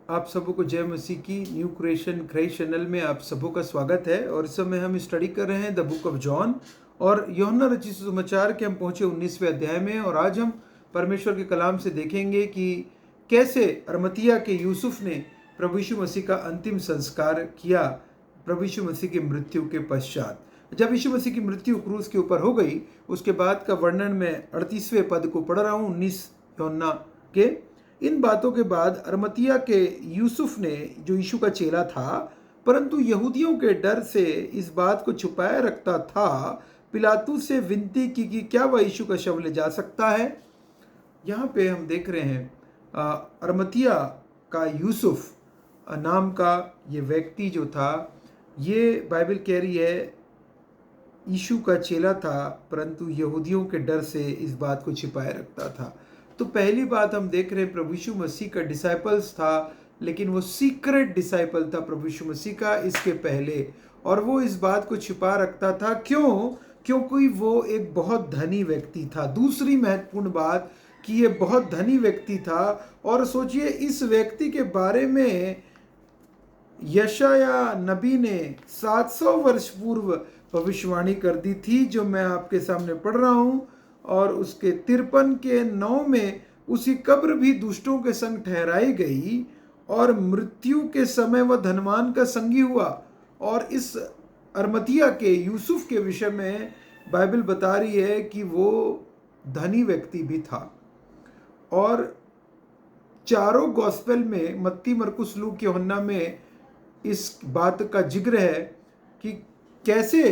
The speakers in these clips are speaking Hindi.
आप सबों को जय मसीह की न्यू क्रिएशन क्राइस्ट चैनल में आप सबों का स्वागत है। और इस समय हम स्टडी कर रहे हैं द बुक ऑफ जॉन और यूहन्ना रचित सुसमाचार के हम पहुंचे 19वें अध्याय में। और आज हम परमेश्वर के कलाम से देखेंगे कि कैसे अरमतिया के यूसुफ ने प्रभु यीशु मसीह का अंतिम संस्कार किया प्रभु यीशु मसीह की मृत्यु के पश्चात। जब यीशु मसीह की मृत्यु क्रूस के ऊपर हो गई, उसके बाद का वर्णन मैं 38वें पद को पढ़ रहा हूँ 19 यूहन्ना के। इन बातों के बाद अरमतिया के यूसुफ ने, जो यीशु का चेला था परंतु यहूदियों के डर से इस बात को छुपाए रखता था, पिलातुस से विनती की कि क्या वह यीशु का शव ले जा सकता है। यहाँ पे हम देख रहे हैं अरमतिया का यूसुफ नाम का ये व्यक्ति जो था, ये बाइबल कह रही है यीशु का चेला था परंतु यहूदियों के डर से इस बात को छिपाए रखता था। तो पहली बात हम देख रहे हैं प्रभु यीशु मसीह का डिसाइपल्स था, लेकिन वो सीक्रेट डिसाइपल था प्रभु यीशु मसीह का इसके पहले, और वो इस बात को छिपा रखता था। क्यों? क्योंकि वो एक बहुत धनी व्यक्ति था। दूसरी महत्वपूर्ण बात कि ये बहुत धनी व्यक्ति था। और सोचिए, इस व्यक्ति के बारे में यशाया नबी ने 700 वर्ष पूर्व भविष्यवाणी कर दी थी, जो मैं आपके सामने पढ़ रहा हूँ। और उसके 53 के 9 में उसकी कब्र भी दुष्टों के संग ठहराई गई और मृत्यु के समय वह धनवान का संगी हुआ। और इस अरमतिया के यूसुफ के विषय में बाइबल बता रही है कि वो धनी व्यक्ति भी था। और चारों गॉस्पेल में, मत्ती, मरकुस, लूक, यूहन्ना में इस बात का जिक्र है कि कैसे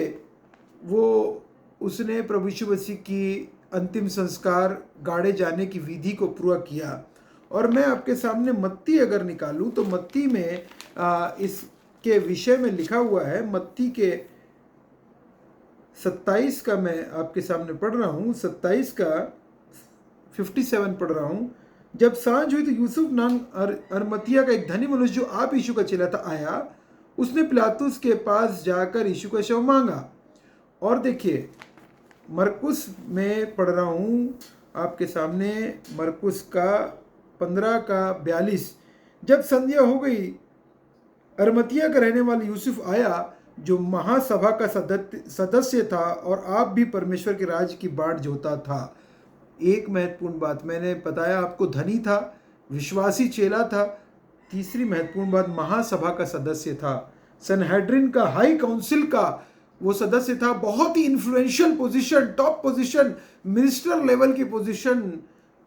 उसने प्रभु यीशु मसीह की अंतिम संस्कार गाड़े जाने की विधि को पूरा किया। और मैं आपके सामने मत्ती अगर निकालूं तो मत्ती में इसके विषय में लिखा हुआ है। मत्ती के 27 का मैं आपके सामने पढ़ रहा हूं, 27 का 57 पढ़ रहा हूं। जब सांझ हुई तो यूसुफ नाम अरमतिया का एक धनी मनुष्य, जो आप यीशु का चेला था, आया। उसने पिलातुस के पास जाकर यीशु का शव मांगा। और देखिए, मरकुस में पढ़ रहा हूँ आपके सामने, मरकुस का 15 का 42। जब संध्या हो गई, अरमतिया का रहने वाला यूसुफ आया, जो महासभा का सदस्य था और आप भी परमेश्वर के राज्य की बाट जोता था। एक महत्वपूर्ण बात मैंने बताया आपको, धनी था, विश्वासी चेला था। तीसरी महत्वपूर्ण बात, महासभा का सदस्य था, सनहेड्रिन का, हाई काउंसिल का वो सदस्य था। बहुत ही influential position, top position, minister level की पोजीशन।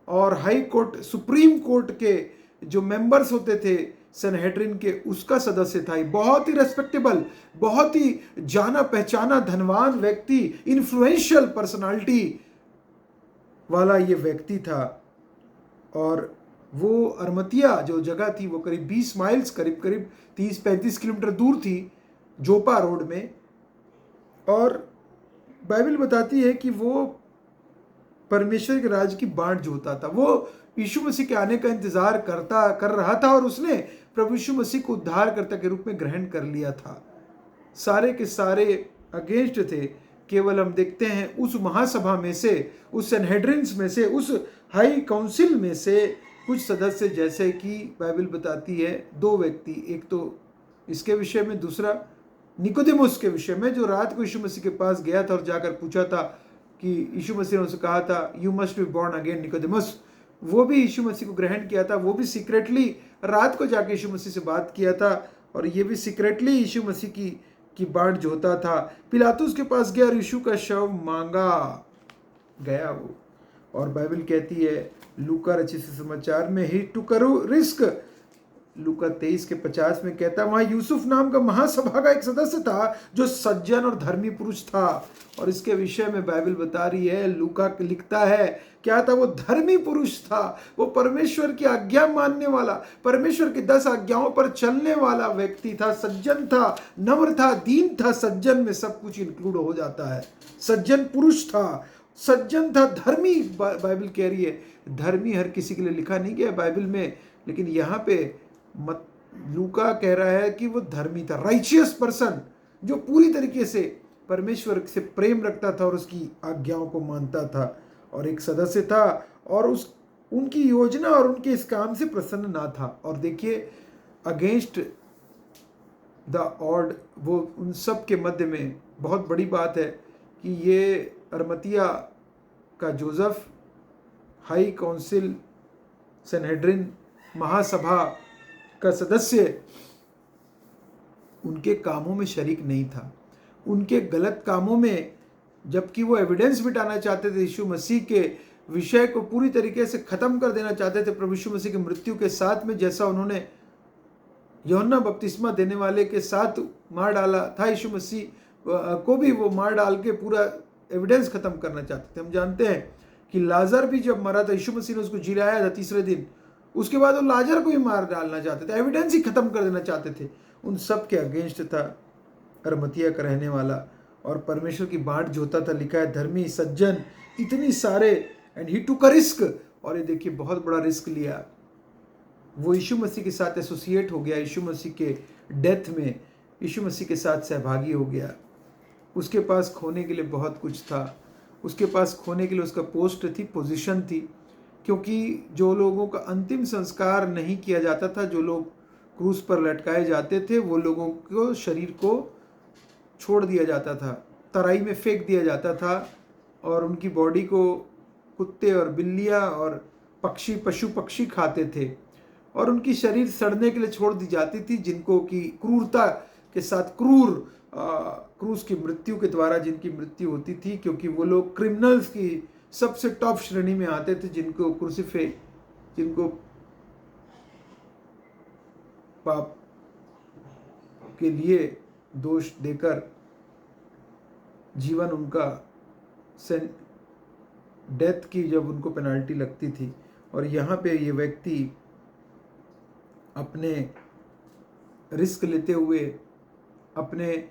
और हाई कोर्ट, सुप्रीम कोर्ट के जो मेंबर्स होते थे सनहेड्रिन के, उसका सदस्य था। बहुत ही रेस्पेक्टेबल, बहुत ही जाना पहचाना धनवान व्यक्ति, इन्फ्लुएंशियल पर्सनालिटी वाला ये व्यक्ति था। और वो अरमतिया जो जगह थी वो करीब 20 माइल्स, करीब 30-35 किलोमीटर दूर थी, जोपा रोड में। और बाइबल बताती है कि वो परमेश्वर के राज्य की बाट जोता था। वो यीशु मसीह के आने का इंतजार कर रहा था और उसने प्रभु यीशु मसीह को उद्धारकर्ता के रूप में ग्रहण कर लिया था। सारे के सारे अगेंस्ट थे। केवल हम देखते हैं उस महासभा में से, उस सनहेड्रिन्स में से, उस हाई काउंसिल में से कुछ सदस्य, जैसे कि बाइबल बताती है 2 व्यक्ति, एक तो इसके विषय में, दूसरा निकोदेमुस के विषय में, जो रात को यीशु मसीह के पास गया था और जाकर पूछा था कि यीशु मसीह ने उसे कहा था, you must be born again Nicodemus. वो भी यीशु मसीह को ग्रहण किया था। वो भी सीक्रेटली रात को जाके यीशु मसीह से बात किया था। और ये भी सीक्रेटली यीशु मसीह की बाट जोता था। पिलातुस के पास गया और यीशु का शव मांगा गया वो। और बाइबल कहती है लूका रचित सुसमाचार में, ही टुक अ रिस्क, लूका 23 के 50 में कहता है, वहां यूसुफ नाम का महासभा का एक सदस्य था जो सज्जन और धर्मी पुरुष था। और इसके विषय में बाइबल बता रही है, लूका लिखता है, क्या था? वो धर्मी पुरुष था, वो परमेश्वर की आज्ञा मानने वाला, परमेश्वर की 10 आज्ञाओं पर चलने वाला व्यक्ति था, सज्जन था, नम्र था, दीन था। सज्जन में सब कुछ इंक्लूड हो जाता है। सज्जन पुरुष था, सज्जन था, धर्मी। बाइबल कह रही है, धर्मी हर किसी के लिए लिखा नहीं गया बाइबल में, लेकिन यहाँ पे लूका कह रहा है कि वो धर्मी था, राइचियस पर्सन, जो पूरी तरीके से परमेश्वर से प्रेम रखता था और उसकी आज्ञाओं को मानता था। और एक सदस्य था और उनकी योजना और उनके इस काम से प्रसन्न ना था। और देखिए, अगेंस्ट द ऑड, वो उन सब के मध्य में बहुत बड़ी बात है कि ये अरमतिया का जोसेफ हाई काउंसिल सनहेड्रिन महासभा का सदस्य उनके कामों में शरीक नहीं था, उनके गलत कामों में, जबकि वो एविडेंस मिटाना चाहते थे, यीशु मसीह के विषय को पूरी तरीके से खत्म कर देना चाहते थे प्रभु यीशु मसीह की मृत्यु के साथ में, जैसा उन्होंने यूहन्ना बपतिस्मा देने वाले के साथ मार डाला था। यीशु मसीह को भी वो मार डाल के पूरा एविडेंस खत्म करना चाहते थे। हम जानते हैं कि लाजर भी जब मरा था, यीशु मसीह ने उसको जिलाया था तीसरे दिन, उसके बाद वो लाजर को भी मार डालना चाहते थे, एविडेंस ही खत्म कर देना चाहते थे। उन सब के अगेंस्ट था अरमतिया का रहने वाला, और परमेश्वर की बाट जोता था। लिखा है धर्मी सज्जन इतनी सारे, and he took a risk, और ये देखिए बहुत बड़ा रिस्क लिया। वो यीशु मसीह के साथ एसोसिएट हो गया, यीशु मसीह के डेथ में यीशु मसीह के साथ सहभागी हो गया। उसके पास खोने के लिए बहुत कुछ था, उसके पास खोने के लिए उसका पोस्ट थी, पोजीशन थी, क्योंकि जो लोगों का अंतिम संस्कार नहीं किया जाता था, जो लोग क्रूस पर लटकाए जाते थे, वो लोगों को शरीर को छोड़ दिया जाता था, तराई में फेंक दिया जाता था, और उनकी बॉडी को कुत्ते और बिल्लियाँ और पशु पक्षी खाते थे, और उनकी शरीर सड़ने के लिए छोड़ दी जाती थी, जिनको कि क्रूरता के साथ क्रूस की मृत्यु के द्वारा जिनकी मृत्यु होती थी, क्योंकि वो लोग क्रिमिनल्स की सबसे टॉप श्रेणी में आते थे, जिनको पाप के लिए दोष देकर जीवन उनका डेथ की जब उनको पेनाल्टी लगती थी। और यहाँ पे ये व्यक्ति अपने रिस्क लेते हुए, अपने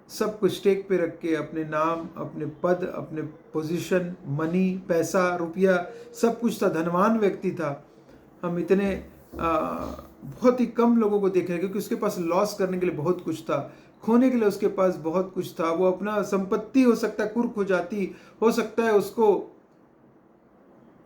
सब कुछ स्टेक पे रख के, अपने नाम, अपने पद, अपने पोजीशन, मनी, पैसा, रुपया, सब कुछ था, धनवान व्यक्ति था। हम इतने बहुत ही कम लोगों को देख रहे हैं, क्योंकि उसके पास लॉस करने के लिए बहुत कुछ था, खोने के लिए उसके पास बहुत कुछ था। वो अपना संपत्ति हो सकता है कुर्क हो जाती, हो सकता है उसको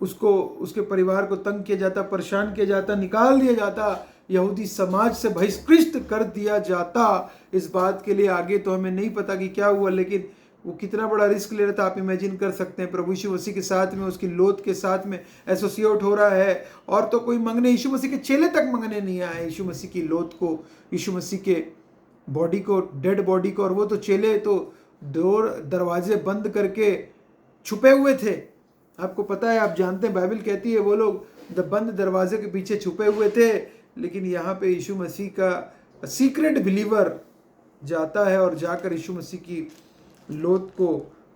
उसके परिवार को तंग किया जाता, परेशान किया जाता, निकाल दिया जाता, यहूदी समाज से बहिष्कृत कर दिया जाता। इस बात के लिए आगे तो हमें नहीं पता कि क्या हुआ, लेकिन वो कितना बड़ा रिस्क ले रहा था, आप इमेजिन कर सकते हैं। प्रभु यीशु मसीह के साथ में, उसकी लोथ के साथ में एसोसिएट हो रहा है, और तो कोई मंगने, यीशु मसीह के चेले तक मंगने नहीं आए यीशु मसीह की लोथ को, यीशु मसीह के बॉडी को, डेड बॉडी को। और वो तो चेले तो दरवाजे बंद करके छुपे हुए थे। आपको पता है, आप जानते हैं, बाइबल कहती है वो लोग बंद दरवाजे के पीछे छुपे हुए थे। लेकिन यहाँ पे यीशु मसीह का सीक्रेट बिलीवर जाता है और जाकर यीशु मसीह की लोथ को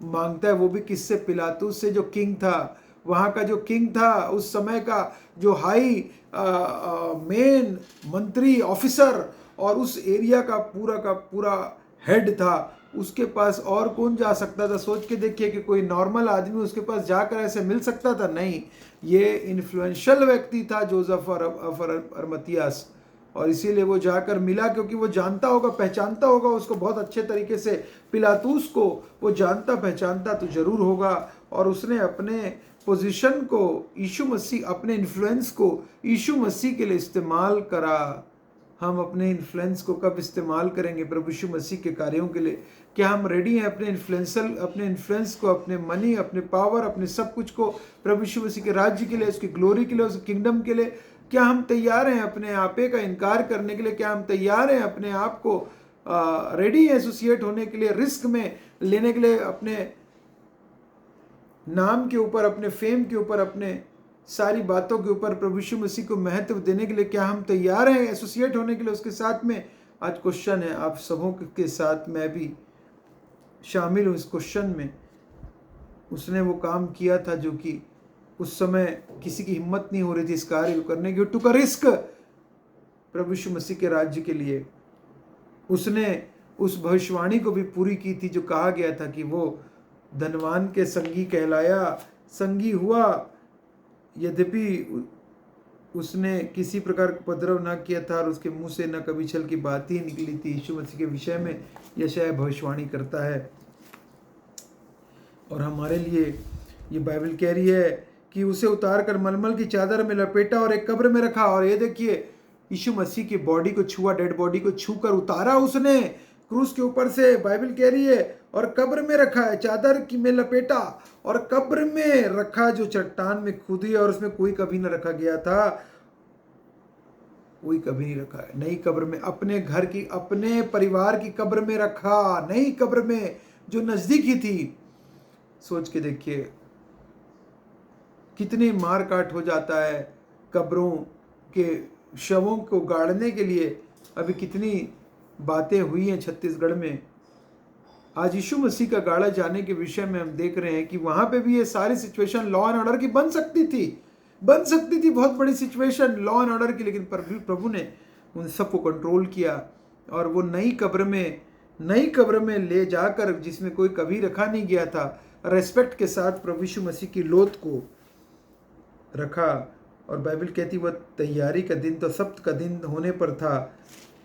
मांगता है। वो भी किससे? पिलातुस से, जो किंग था, वहाँ का जो किंग था, उस समय का जो हाई मेन मंत्री ऑफिसर और उस एरिया का पूरा हेड था। उसके पास और कौन जा सकता था? सोच के देखिए कि कोई नॉर्मल आदमी उसके पास जाकर ऐसे मिल सकता था? नहीं, ये इन्फ्लुएंशियल व्यक्ति था जोसेफ अरमतियास, और इसीलिए वो जाकर मिला, क्योंकि वो जानता होगा, पहचानता होगा उसको बहुत अच्छे तरीके से। पिलातुस को वो जानता पहचानता तो जरूर होगा, और उसने अपने पोजीशन को यीशु मसीह, अपने इन्फ्लुएंस को यीशु मसीह के लिए इस्तेमाल करा। हम अपने इन्फ्लुएंस को कब इस्तेमाल करेंगे प्रभु यीशु मसीह के कार्यों के लिए? क्या हम रेडी हैं अपने इन्फ्लुएंस को, अपने मनी, अपने पावर, अपने सब कुछ को प्रभु यीशु मसीह के राज्य के लिए, उसकी ग्लोरी के लिए, उसके किंगडम के लिए? क्या हम तैयार हैं अपने आपे का इनकार करने के लिए? क्या हम तैयार हैं अपने आप को रेडी एसोसिएट होने के लिए, रिस्क में लेने के लिए, अपने नाम के ऊपर, अपने फेम के ऊर, अपने सारी बातों के ऊपर प्रभु यीशु मसीह को महत्व देने के लिए? क्या हम तैयार हैं एसोसिएट होने के लिए उसके साथ में? आज क्वेश्चन है, आप सबों के साथ मैं भी शामिल हूँ इस क्वेश्चन में। उसने वो काम किया था जो कि उस समय किसी की हिम्मत नहीं हो रही थी इस कार्य को करने की। टुक अ रिस्क प्रभु यीशु मसीह के राज्य के लिए। उसने उस भविष्यवाणी को भी पूरी की थी जो कहा गया था कि वो धनवान के संगी कहलाया, संगी हुआ, यद्यपि उसने किसी प्रकार का उपद्रव ना किया था और उसके मुंह से न कभी छल की बात ही निकली थी। यीशु मसीह के विषय में यशायाह भविष्यवाणी करता है, और हमारे लिए ये बाइबल कह रही है कि उसे उतार कर मलमल की चादर में लपेटा और एक कब्र में रखा। और ये देखिए, यीशु मसीह की बॉडी को छुआ, डेड बॉडी को छू कर उतारा उसने क्रूस के ऊपर से, बाइबल कह रही है, और कब्र में रखा है, चादर की में लपेटा और कब्र में रखा, जो चट्टान में खुदी और उसमें कोई कभी न रखा गया था, कोई कभी नहीं रखा है। नई कब्र में, अपने घर की, अपने परिवार की कब्र में रखा, नई कब्र में जो नजदीक ही थी। सोच के देखिए कितनी मार काट हो जाता है कब्रों के शवों को गाड़ने के लिए। अभी कितनी बातें हुई हैं छत्तीसगढ़ में। आज यीशु मसीह का गाड़ा जाने के विषय में हम देख रहे हैं कि वहां पे भी ये सारी सिचुएशन लॉ एंड ऑर्डर की बन सकती थी बहुत बड़ी सिचुएशन लॉ एंड ऑर्डर की, लेकिन प्रभु ने उन सबको कंट्रोल किया और वो नई कब्र में ले जाकर, जिसमें कोई कभी रखा नहीं गया था, रेस्पेक्ट के साथ प्रभु यीशु मसीह की लोथ को रखा। और बाइबल कहती वह तैयारी का दिन तो सब्त का दिन होने पर था।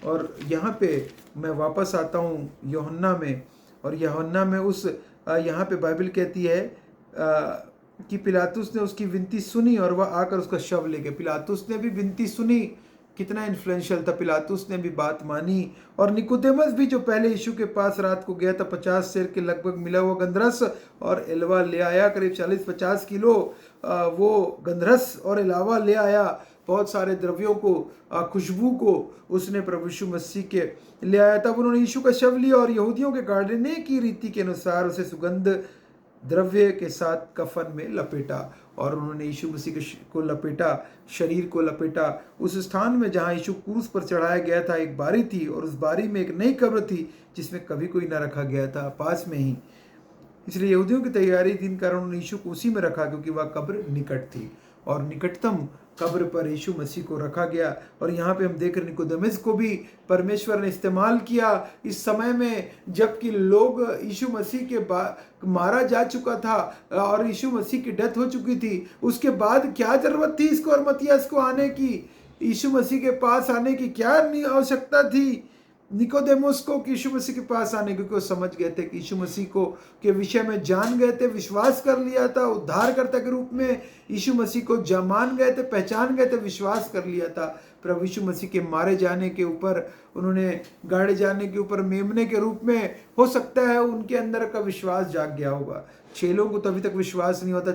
और यहाँ पे मैं वापस आता हूँ यूहन्ना में, और यूहन्ना में उस यहाँ पे बाइबल कहती है कि पिलातुस ने उसकी विनती सुनी और वह आकर उसका शव ले गए। पिलातुस ने भी विनती सुनी, कितना इन्फ्लुएंशियल था, पिलातुस ने भी बात मानी। और निकोदेमस भी, जो पहले यीशु के पास रात को गया था, 50 सेर के लगभग मिला हुआ गंधरस और एलवा ले आया, करीब 40-50 किलो वो गंधरस और एलावा ले आया। बहुत सारे द्रव्यों को, खुशबू को उसने प्रभु यीशु मसीह के ले आया। तब उन्होंने यीशु का शव लिया और यहूदियों के गाड़ने की रीति के अनुसार उसे सुगंध द्रव्य के साथ कफन में लपेटा, और उन्होंने यीशु मसीह को लपेटा, शरीर को लपेटा। उस स्थान में जहाँ यीशु क्रूस पर चढ़ाया गया था एक बारी थी, और उस बारी में एक नई कब्र थी जिसमें कभी कोई न रखा गया था, पास में ही। इसलिए यहूदियों की तैयारी थी, इन कारण उन्होंने यीशु को उसी में रखा, क्योंकि वह कब्र निकट थी और निकटतम कब्र पर यीशु मसीह को रखा गया। और यहाँ पे हम देख रहे निकोदेमस को भी परमेश्वर ने इस्तेमाल किया इस समय में, जबकि लोग यीशु मसीह के मारा जा चुका था और यीशु मसीह की डेथ हो चुकी थी। उसके बाद क्या जरूरत थी इसको और मत्तियास को आने की, यीशु मसीह के पास आने की क्या आवश्यकता थी निकोदेमुस को कि यीशु मसीह के पास आने, क्योंकि वो समझ गए थे कि यीशु मसीह को के विषय में जान गए थे, विश्वास कर लिया था, उद्धारकर्ता के रूप में यीशु मसीह को मान गए थे, पहचान गए थे, विश्वास कर लिया था। प्रभु यीशु मसीह के मारे जाने के ऊपर, उन्होंने गाड़े जाने के ऊपर मेमने के रूप में, हो सकता है उनके अंदर का विश्वास जाग गया होगा। चेलों को तो अभी तक विश्वास नहीं होता।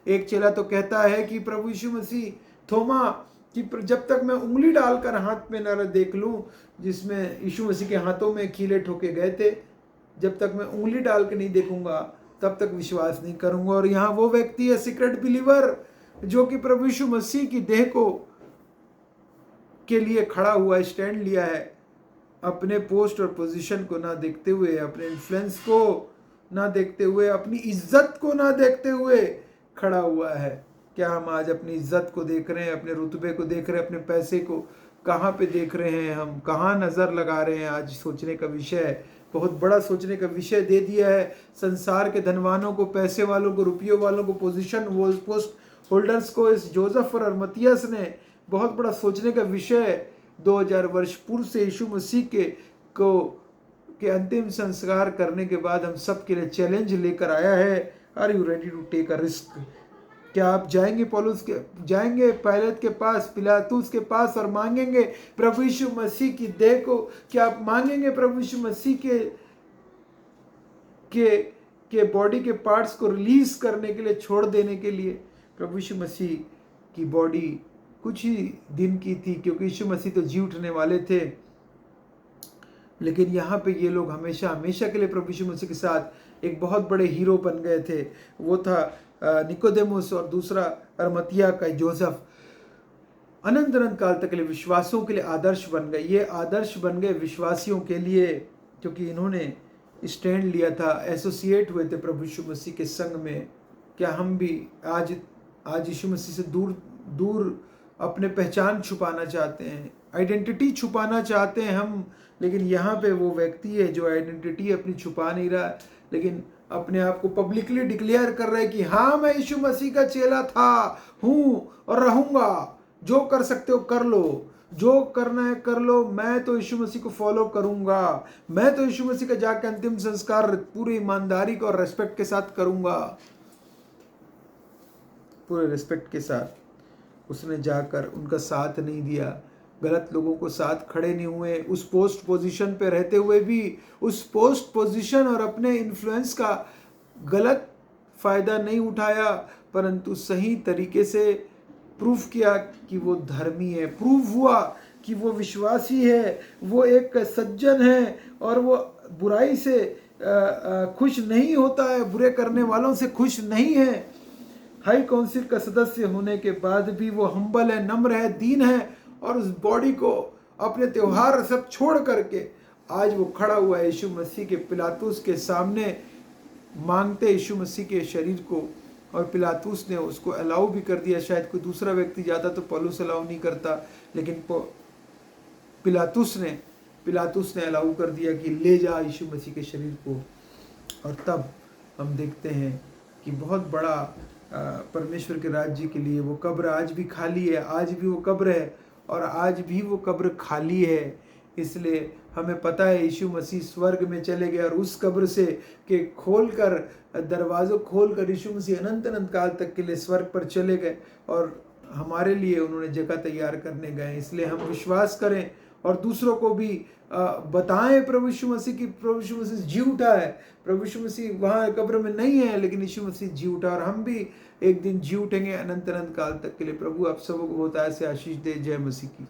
एक चेला तो कहता है कि प्रभु यीशु मसीह, थोमा, कि जब तक मैं उंगली डालकर हाथ में न देख लूं, जिसमें यीशु मसीह के हाथों में कीले ठोके गए थे, जब तक मैं उंगली डाल के नहीं देखूंगा तब तक विश्वास नहीं करूंगा। और यहाँ वो व्यक्ति है सीक्रेट बिलीवर, जो कि प्रभु यीशु मसीह की देह को के लिए खड़ा हुआ है, स्टैंड लिया है, अपने पोस्ट और पोजीशन को ना देखते हुए, अपने इन्फ्लुएंस को ना देखते हुए, अपनी इज्जत को ना देखते हुए खड़ा हुआ है। क्या हम आज अपनी इज्जत को देख रहे हैं, अपने रुतबे को देख रहे हैं, अपने पैसे को कहाँ पे देख रहे हैं, हम कहाँ नज़र लगा रहे हैं? आज सोचने का विषय है, बहुत बड़ा सोचने का विषय दे दिया है संसार के धनवानों को, पैसे वालों को, रुपयों वालों को, पोजीशन पोस्ट होल्डर्स को। इस जोसेफ और मत्तियास ने बहुत बड़ा सोचने का विषय 2000 वर्ष पूर्व से यीशु मसीह के अंतिम संस्कार करने के बाद हम सब के लिए चैलेंज लेकर आया है। Are you ready to take a risk? क्या आप जाएंगे पायलट के पास, पिलातुस के पास और मांगेंगे प्रभु यीशु मसीह की देह को? क्या आप मांगेंगे प्रभु यीशु मसीह के बॉडी के पार्ट्स को रिलीज करने के लिए, छोड़ देने के लिए? प्रभु यीशु मसीह की बॉडी कुछ ही दिन की थी, क्योंकि यीशु मसीह तो जी उठने वाले थे, लेकिन यहाँ पे ये लोग हमेशा के लिए प्रभु यीशु मसीह के साथ एक बहुत बड़े हीरो बन गए थे। वो था निकोदेमुस, और दूसरा अरमतिया का जोसेफ। अनंत काल तक के लिए विश्वासियों के लिए आदर्श बन गए। ये आदर्श बन गए विश्वासियों के लिए, क्योंकि इन्होंने स्टैंड लिया था, एसोसिएट हुए थे प्रभु यीशु मसीह के संग में। क्या हम भी आज यीशु मसीह से दूर अपने पहचान छुपाना चाहते हैं, आइडेंटिटी छुपाना चाहते हैं हम? लेकिन यहाँ पे वो व्यक्ति है जो आइडेंटिटी अपनी छुपा नहीं रहा, लेकिन अपने आप को पब्लिकली डिक्लेयर कर रहे हैं कि हाँ, मैं यीशु मसीह का चेला हूँ और रहूंगा। जो कर सकते हो कर लो, जो करना है कर लो, मैं तो यीशु मसीह को फॉलो करूंगा, मैं तो यीशु मसीह का जाकर अंतिम संस्कार पूरी ईमानदारी को और रेस्पेक्ट के साथ करूंगा। पूरे रेस्पेक्ट के साथ उसने जाकर उनका साथ नहीं दिया, गलत लोगों को साथ खड़े नहीं हुए, उस पोस्ट पोजीशन पे रहते हुए भी उस पोस्ट पोजीशन और अपने इन्फ्लुएंस का गलत फायदा नहीं उठाया, परंतु सही तरीके से प्रूफ किया कि वो धर्मी है, प्रूफ हुआ कि वो विश्वासी है, वो एक सज्जन है और वो बुराई से खुश नहीं होता है, बुरे करने वालों से खुश नहीं है। हाई काउंसिल का सदस्य होने के बाद भी वो हम्बल है, नम्र है, दीन है और उस बॉडी को अपने त्योहार सब छोड़ करके आज वो खड़ा हुआ है यीशु मसीह के पिलातुस के सामने, मांगते यीशु मसीह के शरीर को, और पिलातुस ने उसको अलाउ भी कर दिया। शायद कोई दूसरा व्यक्ति जाता तो पौलुस अलाउ नहीं करता, लेकिन पिलातुस ने अलाउ कर दिया कि ले जा यीशु मसीह के शरीर को। और तब हम देखते हैं कि बहुत बड़ा परमेश्वर के राज्य के लिए वो कब्र आज भी खाली है, आज भी वो कब्र है और आज भी वो कब्र खाली है। इसलिए हमें पता है यीशु मसीह स्वर्ग में चले गए और उस कब्र से के खोलकर दरवाज़ों खोलकर यीशु मसीह अनंत अनंत काल तक के लिए स्वर्ग पर चले गए और हमारे लिए उन्होंने जगह तैयार करने गए। इसलिए हम विश्वास करें और दूसरों को भी बताएं प्रभु यीशु मसीह की, प्रभु यीशु मसीह जी उठा है, प्रभु यीशु मसीह वहाँ कब्र में नहीं है, लेकिन यीशु मसीह जी उठा और हम भी एक दिन जी उठेंगे अनंत अनंत काल तक के लिए। प्रभु आप सबको बहुत ऐसे आशीष दे। जय मसीह की।